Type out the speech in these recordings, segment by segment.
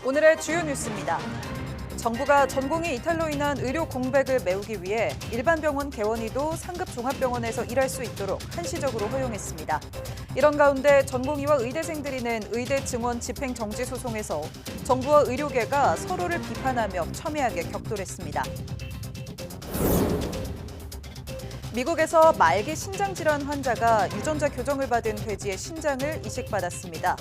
오늘의 주요 뉴스입니다. 정부가 전공의 이탈로 인한 의료 공백을 메우기 위해 일반 병원 개원의도 상급 종합병원에서 일할 수 있도록 한시적으로 허용했습니다. 이런 가운데 전공의와 의대생들이 낸 의대 증원 집행 정지 소송에서 정부와 의료계가 서로를 비판하며 첨예하게 격돌했습니다. 미국에서 말기 신장질환 환자가 유전자 교정을 받은 돼지의 신장을 이식받았습니다.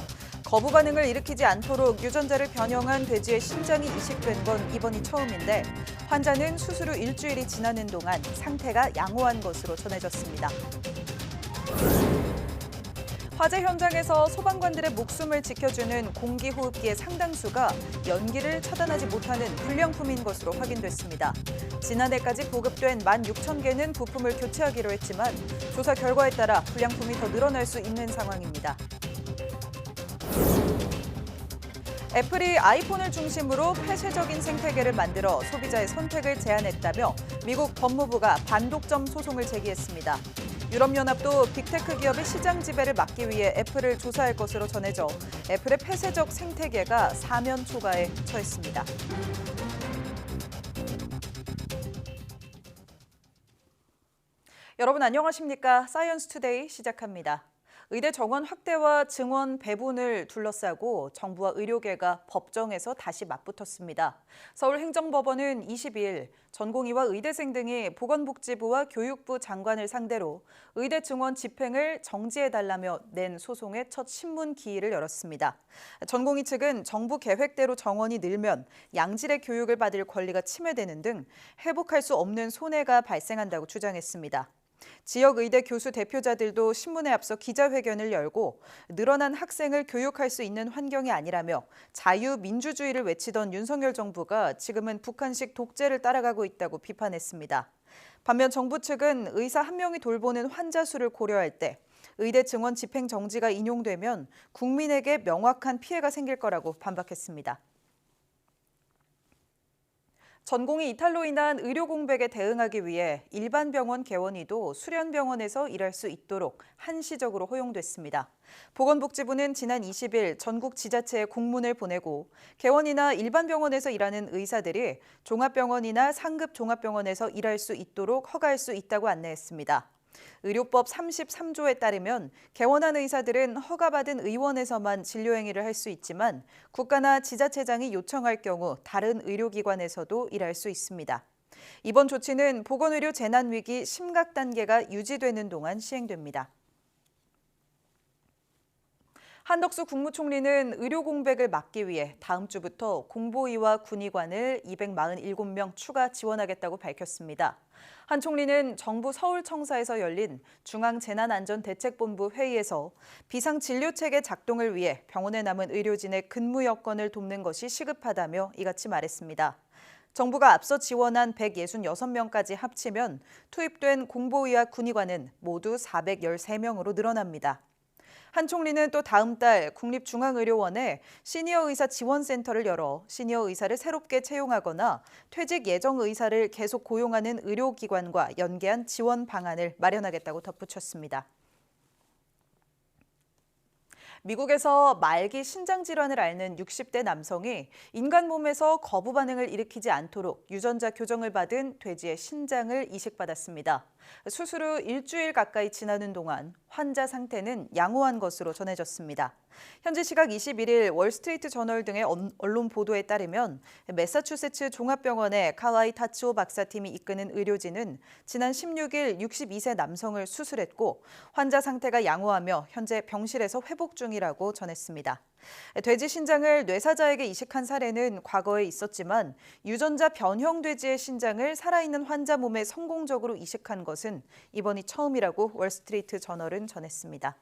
거부 반응을 일으키지 않도록 유전자를 변형한 돼지의 신장이 이식된 건 이번이 처음인데 환자는 수술 후 일주일이 지나는 동안 상태가 양호한 것으로 전해졌습니다. 화재 현장에서 소방관들의 목숨을 지켜주는 공기호흡기의 상당수가 연기를 차단하지 못하는 불량품인 것으로 확인됐습니다. 지난해까지 보급된 16,000개는 부품을 교체하기로 했지만 조사 결과에 따라 불량품이 더 늘어날 수 있는 상황입니다. 애플이 아이폰을 중심으로 폐쇄적인 생태계를 만들어 소비자의 선택을 제한했다며 미국 법무부가 반독점 소송을 제기했습니다. 유럽연합도 빅테크 기업의 시장 지배를 막기 위해 애플을 조사할 것으로 전해져 애플의 폐쇄적 생태계가 사면 초과에 처했습니다. 여러분 안녕하십니까? 사이언스 투데이 시작합니다. 의대 정원 확대와 증원 배분을 둘러싸고 정부와 의료계가 법정에서 다시 맞붙었습니다. 서울행정법원은 22일 전공의와 의대생 등이 보건복지부와 교육부 장관을 상대로 의대 증원 집행을 정지해달라며 낸 소송의 첫 신문 기일을 열었습니다. 전공의 측은 정부 계획대로 정원이 늘면 양질의 교육을 받을 권리가 침해되는 등 회복할 수 없는 손해가 발생한다고 주장했습니다. 지역 의대 교수 대표자들도 신문에 앞서 기자회견을 열고 늘어난 학생을 교육할 수 있는 환경이 아니라며 자유민주주의를 외치던 윤석열 정부가 지금은 북한식 독재를 따라가고 있다고 비판했습니다. 반면 정부 측은 의사 한 명이 돌보는 환자 수를 고려할 때 의대 증원 집행 정지가 인용되면 국민에게 명확한 피해가 생길 거라고 반박했습니다. 전공의 이탈로 인한 의료 공백에 대응하기 위해 일반 병원 개원의도 수련병원에서 일할 수 있도록 한시적으로 허용됐습니다. 보건복지부는 지난 20일 전국 지자체에 공문을 보내고 개원이나 일반 병원에서 일하는 의사들이 종합병원이나 상급 종합병원에서 일할 수 있도록 허가할 수 있다고 안내했습니다. 의료법 33조에 따르면 개원한 의사들은 허가받은 의원에서만 진료 행위를 할 수 있지만 국가나 지자체장이 요청할 경우 다른 의료기관에서도 일할 수 있습니다. 이번 조치는 보건의료 재난위기 심각 단계가 유지되는 동안 시행됩니다. 한덕수 국무총리는 의료 공백을 막기 위해 다음 주부터 공보위와 군의관을 247명 추가 지원하겠다고 밝혔습니다. 한 총리는 정부 서울청사에서 열린 중앙재난안전대책본부 회의에서 비상진료체계 작동을 위해 병원에 남은 의료진의 근무 여건을 돕는 것이 시급하다며 이같이 말했습니다. 정부가 앞서 지원한 166명까지 합치면 투입된 공보위와 군의관은 모두 413명으로 늘어납니다. 한 총리는 또 다음 달 국립중앙의료원에 시니어 의사 지원센터를 열어 시니어 의사를 새롭게 채용하거나 퇴직 예정 의사를 계속 고용하는 의료기관과 연계한 지원 방안을 마련하겠다고 덧붙였습니다. 미국에서 말기 신장질환을 앓는 60대 남성이 인간 몸에서 거부 반응을 일으키지 않도록 유전자 교정을 받은 돼지의 신장을 이식받았습니다. 수술 후 일주일 가까이 지나는 동안 환자 상태는 양호한 것으로 전해졌습니다. 현지 시각 21일 월스트리트 저널 등의 언론 보도에 따르면 매사추세츠 종합병원의 카와이 타츠오 박사팀이 이끄는 의료진은 지난 16일 62세 남성을 수술했고 환자 상태가 양호하며 현재 병실에서 회복 중이라고 전했습니다. 돼지 신장을 뇌사자에게 이식한 사례는 과거에 있었지만 유전자 변형 돼지의 신장을 살아있는 환자 몸에 성공적으로 이식한 것은 이번이 처음이라고 월스트리트 저널은 전했습니다.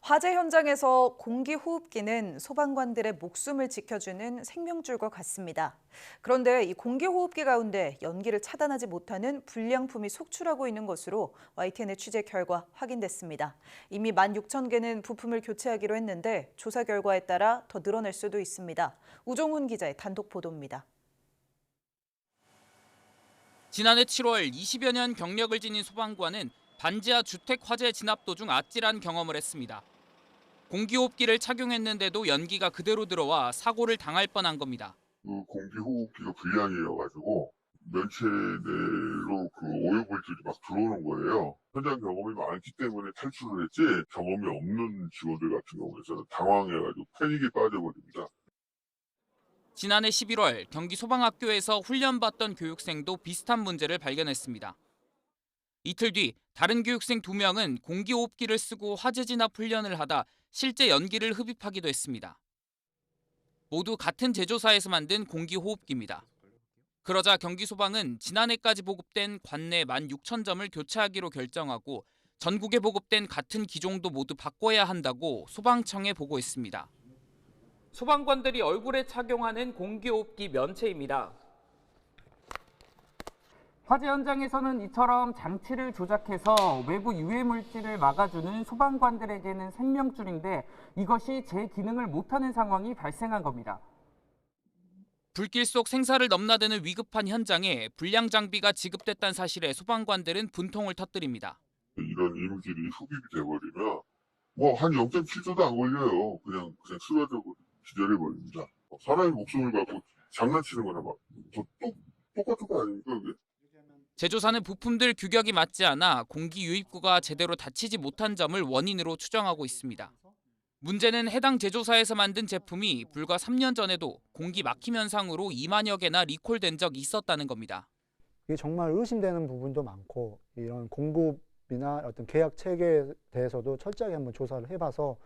화재 현장에서 공기호흡기는 소방관들의 목숨을 지켜주는 생명줄과 같습니다. 그런데 이 공기호흡기 가운데 연기를 차단하지 못하는 불량품이 속출하고 있는 것으로 YTN의 취재 결과 확인됐습니다. 이미 16,000개는 부품을 교체하기로 했는데 조사 결과에 따라 더 늘어날 수도 있습니다. 우종훈 기자의 단독 보도입니다. 지난해 7월 20여 년 경력을 지닌 소방관은 반지하 주택 화재 진압 도중 아찔한 경험을 했습니다. 공기호흡기를 착용했는데도 연기가 그대로 들어와 사고를 당할 뻔한 겁니다. 그 공기호흡기가 불량이어가지고 면체 내로 그 오염물질이 막 들어오는 거예요. 현장 경험이 많기 때문에 탈출을 했지 경험이 없는 직원들 같은 경우에는 당황해가지고 패닉에 빠져버립니다. 지난해 11월 경기 소방학교에서 훈련받던 교육생도 비슷한 문제를 발견했습니다. 이틀 뒤 다른 교육생 2명은 공기호흡기를 쓰고 화재 진압 훈련을 하다 실제 연기를 흡입하기도 했습니다. 모두 같은 제조사에서 만든 공기호흡기입니다. 그러자 경기소방은 지난해까지 보급된 관내 16,000점을 교체하기로 결정하고 전국에 보급된 같은 기종도 모두 바꿔야 한다고 소방청에 보고했습니다. 소방관들이 얼굴에 착용하는 공기호흡기 면체입니다. 화재 현장에서는 이처럼 장치를 조작해서 외부 유해 물질을 막아주는 소방관들에게는 생명줄인데 이것이 제 기능을 못하는 상황이 발생한 겁니다. 불길 속 생사를 넘나드는 위급한 현장에 불량 장비가 지급됐다는 사실에 소방관들은 분통을 터뜨립니다. 이런 이물질이 흡입이 돼버리면 뭐 한 0.7초도 안 걸려요. 그냥 쓰러져 기절해버립니다. 사람의 목숨을 갖고 장난치는 거나 막 똑같은 거 아닙니까 그게? 제조사는 부품들 규격이 맞지 않아 공기 유입구가 제대로 닫히지 못한 점을 원인으로 추정하고 있습니다. 문제는 해당 제조사에서 만든 제품이 불과 3년 전에도 공기 막힘 현상으로 2만여 개나 리콜된 적이 있었다는 겁니다. 이게 정말 의심되는 부분도 많고 이런 공급이나 어떤 계약 체계에 대해서도 철저하게 한번 조사를 해봐서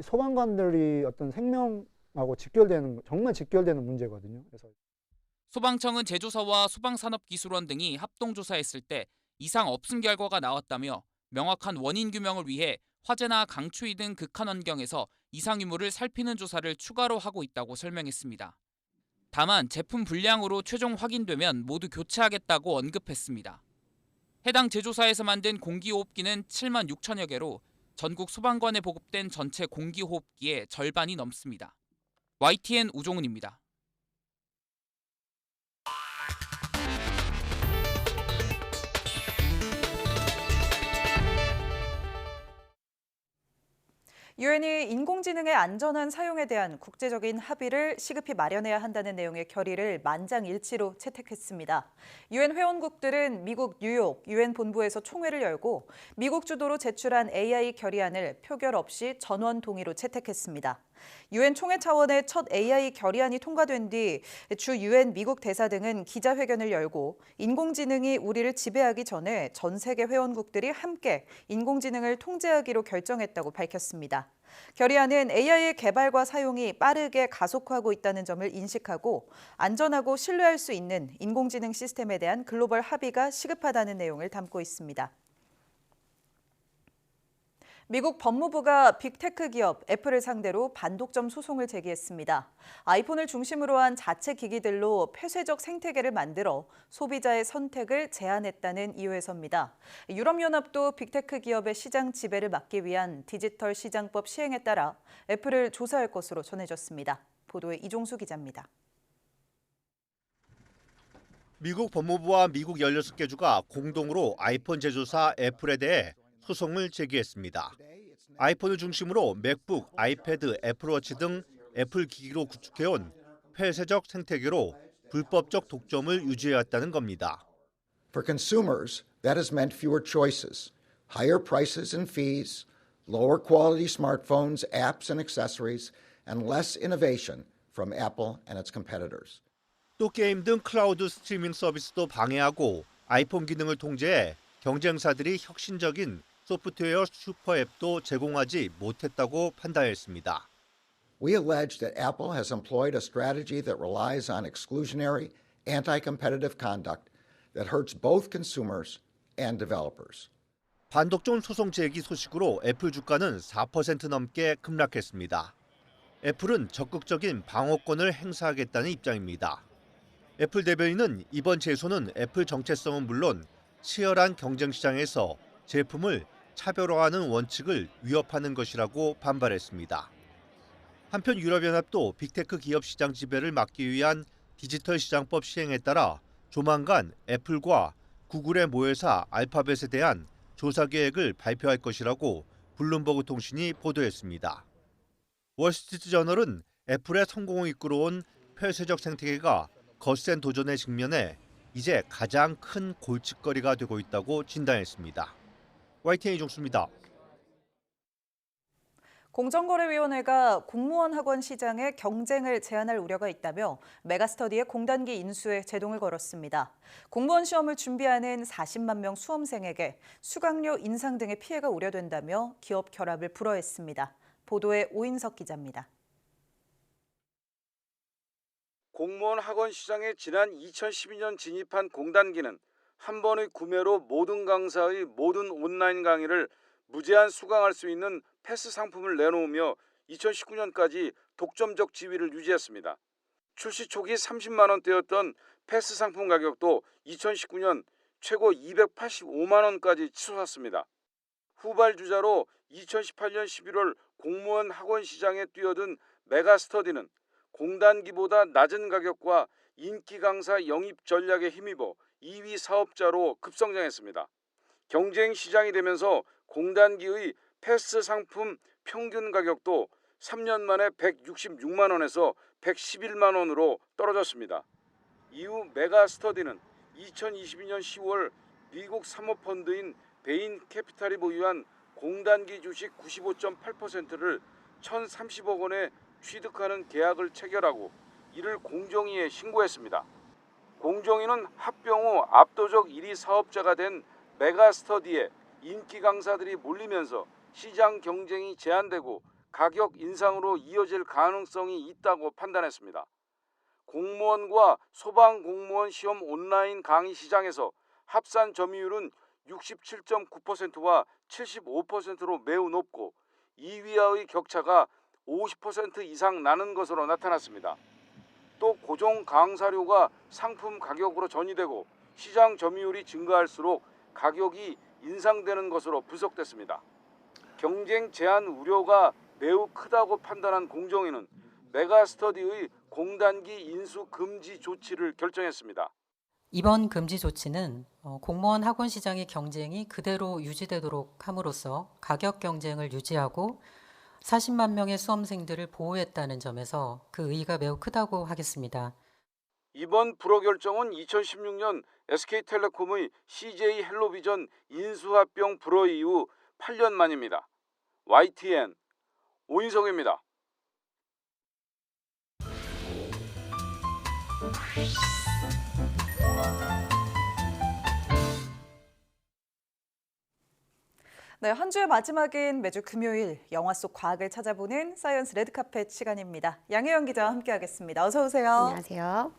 소방관들이 어떤 생명하고 정말 직결되는 문제거든요. 그래서 소방청은 제조사와 소방산업기술원 등이 합동조사했을 때 이상 없음 결과가 나왔다며 명확한 원인 규명을 위해 화재나 강추위 등 극한 환경에서 이상 유무를 살피는 조사를 추가로 하고 있다고 설명했습니다. 다만 제품 불량으로 최종 확인되면 모두 교체하겠다고 언급했습니다. 해당 제조사에서 만든 공기호흡기는 7만 6천여 개로 전국 소방관에 보급된 전체 공기호흡기의 절반이 넘습니다. YTN 우종훈입니다. 유엔이 인공지능의 안전한 사용에 대한 국제적인 합의를 시급히 마련해야 한다는 내용의 결의를 만장일치로 채택했습니다. 유엔 회원국들은 미국 뉴욕 유엔 본부에서 총회를 열고 미국 주도로 제출한 AI 결의안을 표결 없이 전원 동의로 채택했습니다. 유엔 총회 차원의 첫 AI 결의안이 통과된 뒤 주 유엔 미국 대사 등은 기자회견을 열고 인공지능이 우리를 지배하기 전에 전 세계 회원국들이 함께 인공지능을 통제하기로 결정했다고 밝혔습니다. 결의안은 AI의 개발과 사용이 빠르게 가속화하고 있다는 점을 인식하고 안전하고 신뢰할 수 있는 인공지능 시스템에 대한 글로벌 합의가 시급하다는 내용을 담고 있습니다. 미국 법무부가 빅테크 기업 애플을 상대로 반독점 소송을 제기했습니다. 아이폰을 중심으로 한 자체 기기들로 폐쇄적 생태계를 만들어 소비자의 선택을 제한했다는 이유에서입니다. 유럽연합도 빅테크 기업의 시장 지배를 막기 위한 디지털 시장법 시행에 따라 애플을 조사할 것으로 전해졌습니다. 보도에 이종수 기자입니다. 미국 법무부와 미국 16개 주가 공동으로 아이폰 제조사 애플에 대해 소송을 제기했습니다. 아이폰을 중심으로 맥북, 아이패드, 애플워치 등 애플 기기로 구축해온 폐쇄적 생태계로 불법적 독점을 유지해왔다는 겁니다. For consumers, that has meant fewer choices, higher prices and fees, lower quality smartphones, apps and accessories, and less innovation from Apple and its competitors. 또 게임 등 클라우드 스트리밍 서비스도 방해하고 아이폰 기능을 통제해 경쟁사들이 혁신적인 소프트웨어 슈퍼앱도 제공하지 못했다고 판단했습니다. We allege that Apple has employed a strategy that relies on exclusionary, anti-competitive conduct that hurts both consumers and developers. 반독점 소송 제기 소식으로 애플 주가는 4% 넘게 급락했습니다. 애플은 적극적인 방어권을 행사하겠다는 입장입니다. 애플 대변인은 이번 제소는 애플 정체성은 물론 치열한 경쟁 시장에서 제품을 차별화하는 원칙을 위협하는 것이라고 반발했습니다. 한편 유럽연합도 빅테크 기업 시장 지배를 막기 위한 디지털 시장법 시행에 따라 조만간 애플과 구글의 모회사 알파벳에 대한 조사 계획을 발표할 것이라고 블룸버그 통신이 보도했습니다. 월스트리트저널은 애플의 성공을 이끌어온 폐쇄적 생태계가 거센 도전에 직면해 이제 가장 큰 골칫거리가 되고 있다고 진단했습니다. YTN 이종수입니다. 공정거래위원회가 공무원 학원 시장의 경쟁을 제한할 우려가 있다며 메가스터디의 공단기 인수에 제동을 걸었습니다. 공무원 시험을 준비하는 40만 명 수험생에게 수강료 인상 등의 피해가 우려된다며 기업 결합을 불허했습니다. 보도에 오인석 기자입니다. 공무원 학원 시장에 지난 2012년 진입한 공단기는 한 번의 구매로 모든 강사의 모든 온라인 강의를 무제한 수강할 수 있는 패스 상품을 내놓으며 2019년까지 독점적 지위를 유지했습니다. 출시 초기 30만 원대였던 패스 상품 가격도 2019년 최고 285만 원까지 치솟았습니다. 후발주자로 2018년 11월 공무원 학원 시장에 뛰어든 메가스터디는 공단기보다 낮은 가격과 인기 강사 영입 전략에 힘입어 2위 사업자로 급성장했습니다. 경쟁 시장이 되면서 공단기의 패스 상품 평균 가격도 3년 만에 166만 원에서 111만 원으로 떨어졌습니다. 이후 메가스터디는 2022년 10월 미국 사모펀드인 베인 캐피탈이 보유한 공단기 주식 95.8%를 1,030억 원에 취득하는 계약을 체결하고 이를 공정위에 신고했습니다. 공정위는 합병 후 압도적 1위 사업자가 된 메가스터디에 인기 강사들이 몰리면서 시장 경쟁이 제한되고 가격 인상으로 이어질 가능성이 있다고 판단했습니다. 공무원과 소방공무원 시험 온라인 강의 시장에서 합산 점유율은 67.9%와 75%로 매우 높고 2위와의 격차가 50% 이상 나는 것으로 나타났습니다. 또 고정 강사료가 상품 가격으로 전이되고 시장 점유율이 증가할수록 가격이 인상되는 것으로 분석됐습니다. 경쟁 제한 우려가 매우 크다고 판단한 공정위는 메가스터디의 공단기 인수 금지 조치를 결정했습니다. 이번 금지 조치는 공무원 학원 시장의 경쟁이 그대로 유지되도록 함으로써 가격 경쟁을 유지하고 40만 명의 수험생들을 보호했다는 점에서 그 의의가 매우 크다고 하겠습니다. 이번 불허 결정은 2016년 SK텔레콤의 CJ 헬로비전 인수합병 불허 이후 8년 만입니다. YTN 오인석입니다. 네, 한 주의 마지막인 매주 금요일 영화 속 과학을 찾아보는 사이언스 레드카펫 시간입니다. 양혜영 기자와 함께하겠습니다. 어서 오세요. 안녕하세요.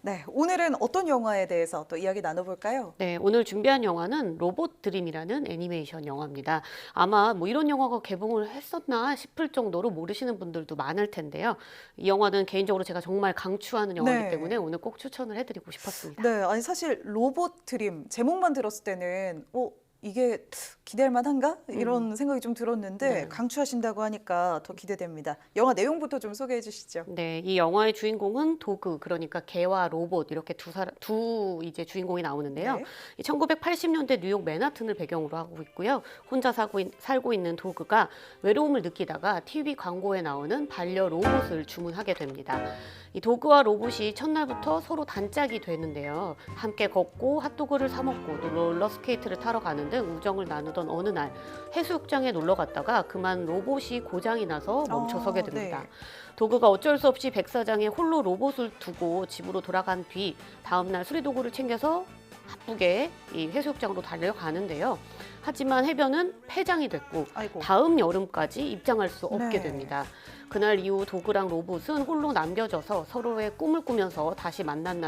네, 오늘은 어떤 영화에 대해서 또 이야기 나눠볼까요? 네, 오늘 준비한 영화는 로봇 드림이라는 애니메이션 영화입니다. 아마 뭐 이런 영화가 개봉을 했었나 싶을 정도로 모르시는 분들도 많을 텐데요. 이 영화는 개인적으로 제가 정말 강추하는 영화이기 네. 때문에 오늘 꼭 추천을 해드리고 싶었습니다. 네, 아니 사실 로봇 드림 제목만 들었을 때는 이게 기대할 만한가? 이런 생각이 좀 들었는데 네. 강추하신다고 하니까 더 기대됩니다. 영화 내용부터 좀 소개해 주시죠. 네, 이 영화의 주인공은 도그, 그러니까 개와 로봇 이렇게 두 이제 주인공이 나오는데요. 네. 1980년대 뉴욕 맨하튼을 배경으로 하고 있고요. 혼자 살고 있는 도그가 외로움을 느끼다가 TV 광고에 나오는 반려 로봇을 주문하게 됩니다. 이 도그와 로봇이 첫날부터 서로 단짝이 되는데요. 함께 걷고 핫도그를 사 먹고 또 롤러스케이트를 타러 가는 등 우정을 나누던 어느 날 해수욕장에 놀러 갔다가 그만 로봇이 고장이 나서 멈춰서게 됩니다. 네. 도그가 어쩔 수 없이 백사장에 홀로 로봇을 두고 집으로 돌아간 뒤 다음날 수리도구를 챙겨서 바쁘게 이 해수욕장으로 달려가는데요. 하지만 해변은 폐장이 됐고 아이고. 다음 여름까지 입장할 수 없게 네. 됩니다. 그날 이후 도그랑 로봇은 홀로 남겨져서 서로의 꿈을 꾸면서 다시 만날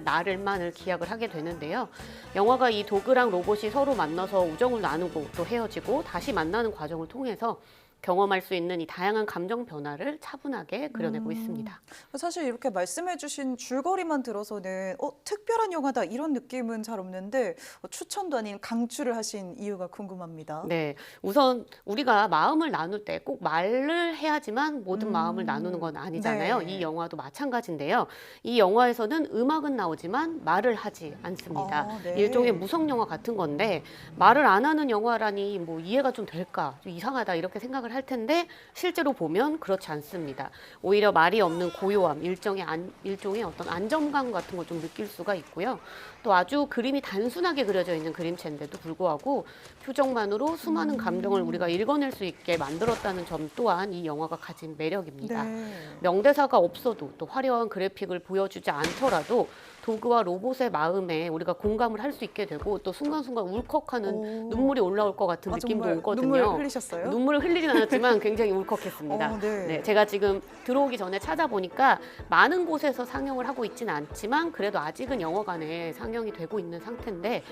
날을만을 기약을 하게 되는데요. 영화가 이 도그랑 로봇이 서로 만나서 우정을 나누고 또 헤어지고 다시 만나는 과정을 통해서 경험할 수 있는 이 다양한 감정 변화를 차분하게 그려내고 있습니다. 사실 이렇게 말씀해주신 줄거리만 들어서는 특별한 영화다 이런 느낌은 잘 없는데 추천도 아닌 강추를 하신 이유가 궁금합니다. 네, 우선 우리가 마음을 나눌 때 꼭 말을 해야지만 모든 마음을 나누는 건 아니잖아요. 네. 이 영화도 마찬가지인데요. 이 영화에서는 음악은 나오지만 말을 하지 않습니다. 아, 네. 일종의 무성 영화 같은 건데 말을 안 하는 영화라니 뭐 이해가 좀 될까? 좀 이상하다 이렇게 생각을 할 텐데 실제로 보면 그렇지 않습니다. 오히려 말이 없는 고요함, 일종의 어떤 안정감 같은 걸 좀 느낄 수가 있고요. 또 아주 그림이 단순하게 그려져 있는 그림체인데도 불구하고 표정만으로 수많은 감정을 우리가 읽어낼 수 있게 만들었다는 점 또한 이 영화가 가진 매력입니다. 네. 명대사가 없어도 또 화려한 그래픽을 보여주지 않더라도 도그와 로봇의 마음에 우리가 공감을 할 수 있게 되고 또 순간순간 울컥하는 눈물이 올라올 것 같은 느낌도 정말 오거든요. 눈물 흘리셨어요? 눈물을 흘리진 않았지만 굉장히 울컥했습니다. 네. 네, 제가 지금 들어오기 전에 찾아보니까 많은 곳에서 상영을 하고 있지는 않지만 그래도 아직은 영화관에 상영이 되고 있는 상태인데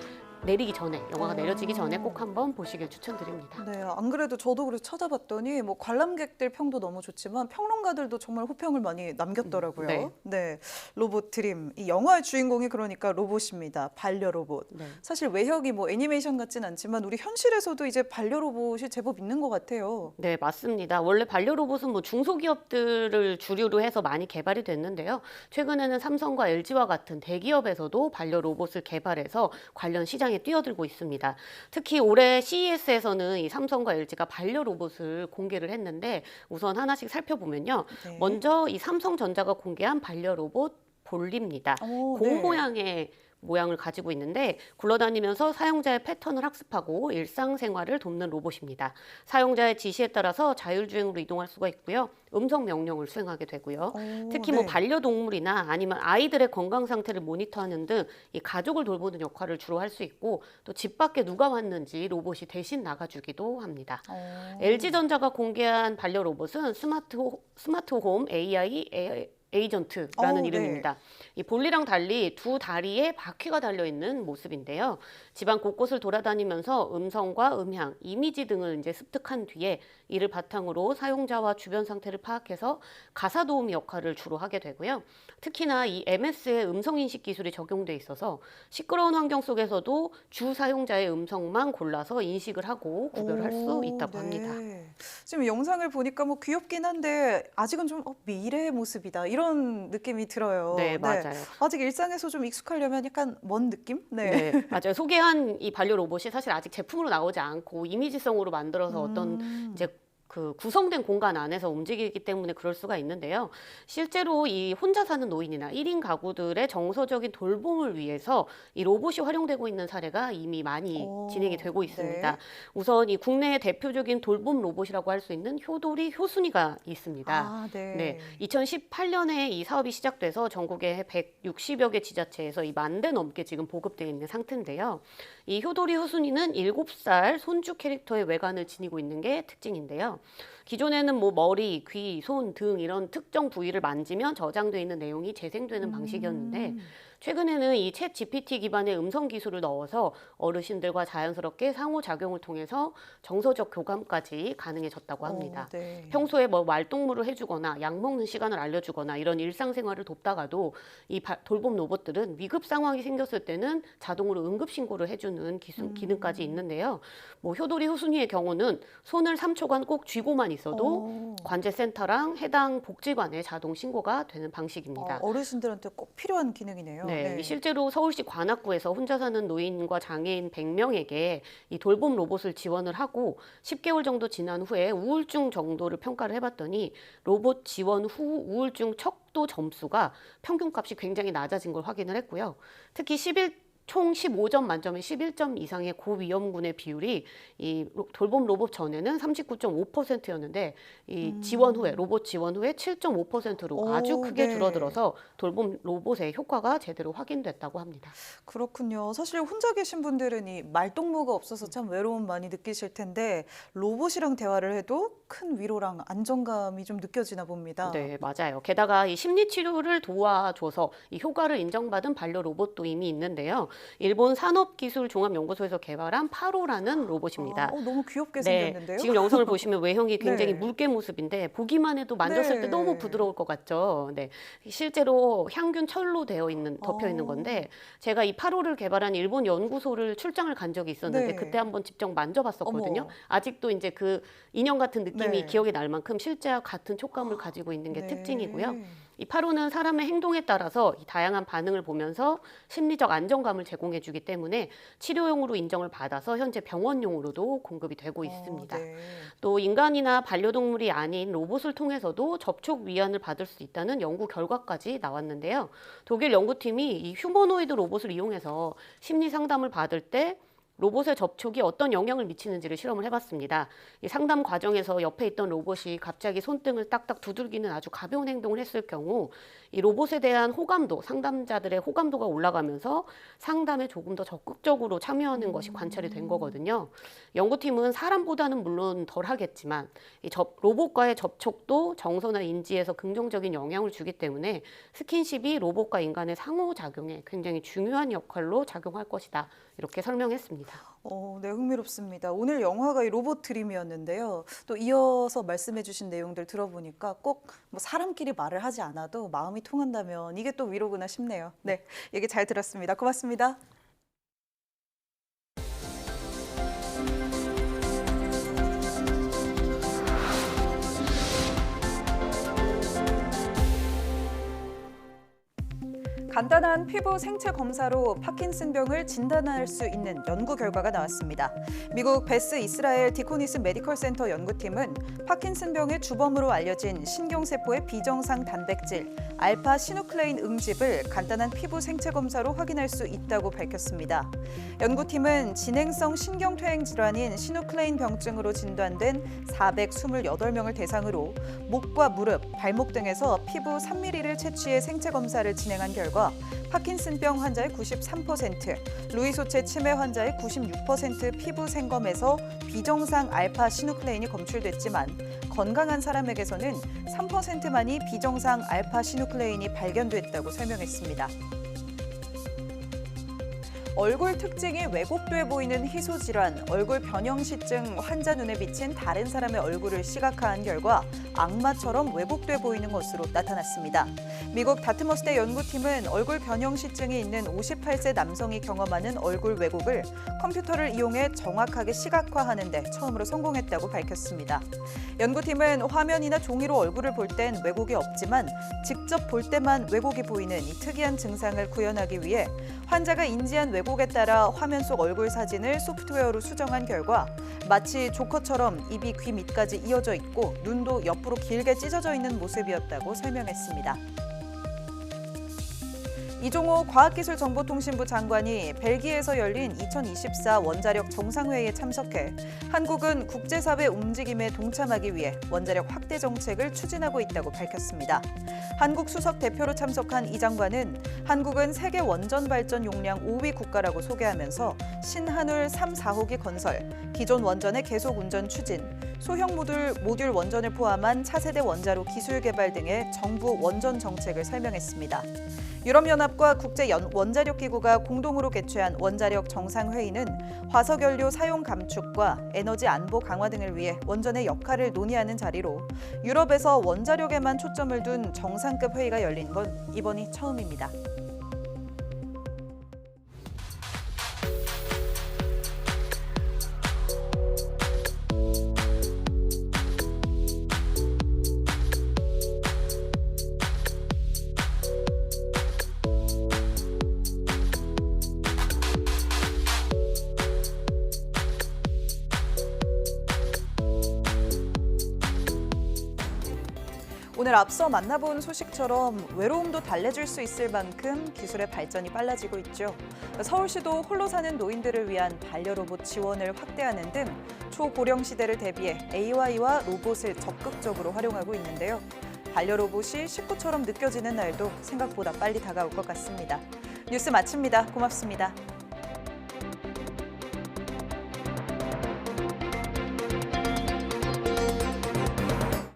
내리기 전에 영화가 내려지기 전에 꼭 한번 보시길 추천드립니다. 네, 안 그래도 저도 그래서 찾아봤더니 뭐 관람객들 평도 너무 좋지만 평론가들도 정말 호평을 많이 남겼더라고요. 네. 네, 로봇 드림. 이 영화의 주인공이 그러니까 로봇입니다. 반려 로봇. 네. 사실 외형이 뭐 애니메이션 같진 않지만 우리 현실에서도 이제 반려 로봇이 제법 있는 것 같아요. 네, 맞습니다. 원래 반려로봇은 뭐 중소기업들을 주류로 해서 많이 개발이 됐는데요. 최근에는 삼성과 LG와 같은 대기업에서도 반려로봇을 개발해서 관련 시장에 뛰어들고 있습니다. 특히 올해 CES에서는 이 삼성과 LG가 반려로봇을 공개를 했는데 우선 하나씩 살펴보면요. 네. 먼저 이 삼성전자가 공개한 반려로봇 볼리입니다. 오, 공 네. 모양의 모양을 가지고 있는데 굴러다니면서 사용자의 패턴을 학습하고 일상생활을 돕는 로봇입니다. 사용자의 지시에 따라서 자율주행으로 이동할 수가 있고요. 음성 명령을 수행하게 되고요. 오, 특히 뭐 네. 반려동물이나 아니면 아이들의 건강 상태를 모니터하는 등 이 가족을 돌보는 역할을 주로 할 수 있고 또 집 밖에 누가 왔는지 로봇이 대신 나가주기도 합니다. LG전자가 공개한 반려 로봇은 스마트홈 AI 에이전트라는 네. 이름입니다. 이 볼리랑 달리 두 다리에 바퀴가 달려 있는 모습인데요. 집안 곳곳을 돌아다니면서 음성과 음향, 이미지 등을 이제 습득한 뒤에 이를 바탕으로 사용자와 주변 상태를 파악해서 가사 도우미 역할을 주로 하게 되고요. 특히나 이 MS의 음성 인식 기술이 적용돼 있어서 시끄러운 환경 속에서도 주 사용자의 음성만 골라서 인식을 하고 구별할 수 있다고 합니다. 지금 영상을 보니까 뭐 귀엽긴 한데 아직은 좀 미래의 모습이다 이런 느낌이 들어요. 네, 맞아요. 아직 일상에서 좀 익숙하려면 약간 먼 느낌? 네, 맞아요. 소개한 이 반려 로봇이 사실 아직 제품으로 나오지 않고 이미지성으로 만들어서 어떤 이제 그 구성된 공간 안에서 움직이기 때문에 그럴 수가 있는데요. 실제로 이 혼자 사는 노인이나 1인 가구들의 정서적인 돌봄을 위해서 이 로봇이 활용되고 있는 사례가 이미 많이 진행이 되고 있습니다. 네. 우선 이 국내의 대표적인 돌봄 로봇이라고 할 수 있는 효도리 효순이가 있습니다. 아, 네. 네, 2018년에 이 사업이 시작돼서 전국의 160여 개 지자체에서 이 10,000대 넘게 지금 보급되어 있는 상태인데요. 이 효도리 효순이는 7살 손주 캐릭터의 외관을 지니고 있는 게 특징인데요. 기존에는 뭐 머리, 귀, 손 등 이런 특정 부위를 만지면 저장되어 있는 내용이 재생되는 방식이었는데 최근에는 이 챗 GPT 기반의 음성 기술을 넣어서 어르신들과 자연스럽게 상호작용을 통해서 정서적 교감까지 가능해졌다고 합니다. 네. 평소에 뭐 말동무를 해주거나 약 먹는 시간을 알려주거나 이런 일상생활을 돕다가도 이 돌봄 로봇들은 위급 상황이 생겼을 때는 자동으로 응급신고를 해주는 기능까지 있는데요. 뭐 효도리 효순이의 경우는 손을 3초간 꼭 쥐고만 있어도 관제센터랑 해당 복지관에 자동 신고가 되는 방식입니다. 어르신들한테 꼭 필요한 기능이네요. 네, 실제로 서울시 관악구에서 혼자 사는 노인과 장애인 100명에게 이 돌봄 로봇을 지원을 하고 10개월 정도 지난 후에 우울증 정도를 평가를 해봤더니 로봇 지원 후 우울증 척도 점수가 평균값이 굉장히 낮아진 걸 확인을 했고요. 특히 총 15점 만점에 11점 이상의 고위험군의 비율이 이 돌봄 로봇 전에는 39.5%였는데 이 지원 후에 로봇 지원 후에 7.5%로 아주 크게 줄어들어서 돌봄 로봇의 효과가 제대로 확인됐다고 합니다. 그렇군요. 사실 혼자 계신 분들은 이 말동무가 없어서 참 외로움 많이 느끼실 텐데 로봇이랑 대화를 해도 큰 위로랑 안정감이 좀 느껴지나 봅니다. 네, 맞아요. 게다가 이 심리 치료를 도와줘서 이 효과를 인정받은 반려 로봇도 이미 있는데요. 일본 산업기술종합연구소에서 개발한 파로라는 로봇입니다. 너무 귀엽게 네, 생겼는데요. 지금 영상을 보시면 외형이 굉장히 네. 물개 모습인데 보기만 해도 만졌을 네. 때 너무 부드러울 것 같죠. 네, 실제로 향균 철로 덮여 있는 건데 제가 이 파로를 개발한 일본 연구소를 출장을 간 적이 있었는데 네. 그때 한번 직접 만져봤었거든요. 어머. 아직도 이제 그 인형 같은 느낌이 네. 기억에 날 만큼 실제와 같은 촉감을 가지고 있는 게 네. 특징이고요. 이 파로는 사람의 행동에 따라서 이 다양한 반응을 보면서 심리적 안정감을 제공해주기 때문에 치료용으로 인정을 받아서 현재 병원용으로도 공급이 되고 있습니다. 네. 또 인간이나 반려동물이 아닌 로봇을 통해서도 접촉 위안을 받을 수 있다는 연구 결과까지 나왔는데요. 독일 연구팀이 이 휴머노이드 로봇을 이용해서 심리 상담을 받을 때 로봇의 접촉이 어떤 영향을 미치는지를 실험을 해봤습니다. 이 상담 과정에서 옆에 있던 로봇이 갑자기 손등을 딱딱 두들기는 아주 가벼운 행동을 했을 경우 이 로봇에 대한 호감도, 상담자들의 호감도가 올라가면서 상담에 조금 더 적극적으로 참여하는 것이 관찰이 된 거거든요. 연구팀은 사람보다는 물론 덜 하겠지만 이 로봇과의 접촉도 정서나 인지에서 긍정적인 영향을 주기 때문에 스킨십이 로봇과 인간의 상호작용에 굉장히 중요한 역할로 작용할 것이다. 이렇게 설명했습니다. 네, 흥미롭습니다. 오늘 영화가 이 로봇 드림이었는데요. 또 이어서 말씀해주신 내용들 들어보니까 꼭 뭐 사람끼리 말을 하지 않아도 마음이 통한다면 이게 또 위로구나 싶네요. 네, 얘기 잘 들었습니다. 고맙습니다. 간단한 피부 생체 검사로 파킨슨병을 진단할 수 있는 연구 결과가 나왔습니다. 미국 베스 이스라엘 디코니스 메디컬 센터 연구팀은 파킨슨병의 주범으로 알려진 신경세포의 비정상 단백질 알파 시누클레인 응집을 간단한 피부 생체 검사로 확인할 수 있다고 밝혔습니다. 연구팀은 진행성 신경퇴행 질환인 시누클레인 병증으로 진단된 428명을 대상으로 목과 무릎, 발목 등에서 피부 3mm를 채취해 생체 검사를 진행한 결과 파킨슨병 환자의 93%, 루이소체 치매 환자의 96% 피부 생검에서 비정상 알파 시누클레인이 검출됐지만 건강한 사람에게서는 3%만이 비정상 알파 시누클레인이 발견됐다고 설명했습니다. 얼굴 특징이 왜곡돼 보이는 희소질환, 얼굴 변형시증 환자 눈에 비친 다른 사람의 얼굴을 시각화한 결과 악마처럼 왜곡돼 보이는 것으로 나타났습니다. 미국 다트머스대 연구팀은 얼굴 변형시증이 있는 58세 남성이 경험하는 얼굴 왜곡을 컴퓨터를 이용해 정확하게 시각화하는 데 처음으로 성공했다고 밝혔습니다. 연구팀은 화면이나 종이로 얼굴을 볼 땐 왜곡이 없지만 직접 볼 때만 왜곡이 보이는 이 특이한 증상을 구현하기 위해 환자가 인지한 왜곡에 따라 화면 속 얼굴 사진을 소프트웨어로 수정한 결과 마치 조커처럼 입이 귀 밑까지 이어져 있고 눈도 옆으로 길게 찢어져 있는 모습이었다고 설명했습니다. 이종호 과학기술정보통신부 장관이 벨기에에서 열린 2024 원자력 정상회의에 참석해 한국은 국제사회 움직임에 동참하기 위해 원자력 확대 정책을 추진하고 있다고 밝혔습니다. 한국 수석 대표로 참석한 이 장관은 한국은 세계 원전 발전 용량 5위 국가라고 소개하면서 신한울 3, 4호기 건설, 기존 원전의 계속 운전 추진, 소형 모듈 원전을 포함한 차세대 원자로 기술 개발 등의 정부 원전 정책을 설명했습니다. 유럽연합과 국제원자력기구가 공동으로 개최한 원자력 정상회의는 화석연료 사용 감축과 에너지 안보 강화 등을 위해 원전의 역할을 논의하는 자리로 유럽에서 원자력에만 초점을 둔 정상급 회의가 열린 건 이번이 처음입니다. 오늘 앞서 만나본 소식처럼 외로움도 달래줄 수 있을 만큼 기술의 발전이 빨라지고 있죠. 서울시도 홀로 사는 노인들을 위한 반려로봇 지원을 확대하는 등 초고령 시대를 대비해 AI와 로봇을 적극적으로 활용하고 있는데요. 반려로봇이 식구처럼 느껴지는 날도 생각보다 빨리 다가올 것 같습니다. 뉴스 마칩니다. 고맙습니다.